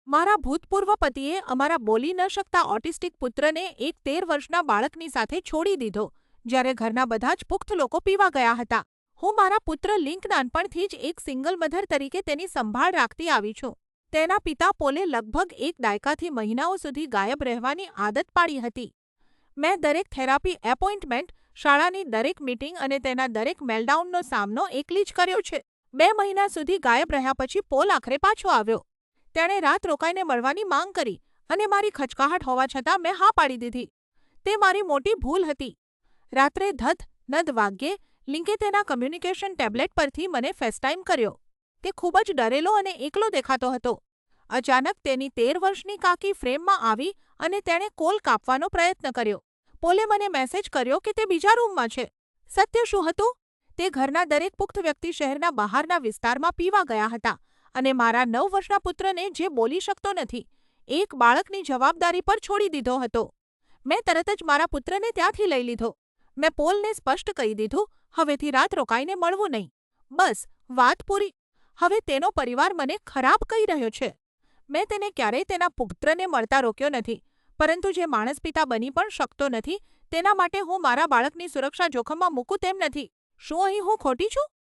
મારા ભૂતપૂર્વ પતિએ અમારા બોલી ન શકતા ઓટિસ્ટિક પુત્રને એક 13 વર્ષના બાળકની સાથે છોડી દીધો જ્યારે ઘરના બધા જ પુખ્ત લોકો પીવા ગયા હતા. હું મારા પુત્ર લિંક નાનપણથી જ એક સિંગલ મધર તરીકે તેની સંભાળ રાખતી આવી છું. તેના પિતા પોલે લગભગ એક દાયકાથી મહિનાઓ સુધી ગાયબ રહેવાની આદત પાડી હતી. મેં દરેક થેરાપી એપોઇન્ટમેન્ટ, શાળાની દરેક મીટિંગ અને તેના દરેક મેલડાઉનનો સામનો એકલી જ કર્યો છે. 2 મહિના સુધી ગાયબ રહ્યા પછી પોલ આખરે પાછો આવ્યો. તેણે રાત રોકાઈને મળવાની માંગ કરી અને મારી ખચકાહટ હોવા છતાં મેં હા પાડી દીધી. તે મારી મોટી ભૂલ હતી. રાત્રે નદ વાગ્યે લિંકે તેના કમ્યુનિકેશન ટેબ્લેટ પરથી મને ફેસટાઈમ કર્યો. તે ખૂબ જ ડરેલો અને એકલો દેખાતો હતો. અચાનક તેની 13 વર્ષની કાકી ફ્રેમમાં આવી અને તેણે કોલ કાપવાનો પ્રયત્ન કર્યો. પોલે મને મેસેજ કર્યો કે તે બીજા રૂમમાં છે. સત્ય શું હતું? તે ઘરના દરેક પુખ્ત વ્યક્તિ શહેરના બહારના વિસ્તારમાં પીવા ગયા હતા અને મારા 9 વર્ષના પુત્રને, જે બોલી શકતો નથી, એક બાળકની જવાબદારી પર છોડી દીધો હતો. મેં તરત જ મારા પુત્રને ત્યાંથી લઈ લીધો. મેં પોલને સ્પષ્ટ કહી દીધું, હવેથી રાત રોકાઈને મળવું નહીં. બસ, વાત પૂરી. હવે તેનો પરિવાર મને ખરાબ કહી રહ્યો છે. મેં તેને ક્યારેય તેના પુત્રને મળતા રોક્યો નથી, પરંતુ જે માણસ પિતા બની પણ શકતો નથી, તેના માટે હું મારા બાળકની સુરક્ષા જોખમમાં મૂકું તેમ નથી. શું અહીં હું ખોટી છું?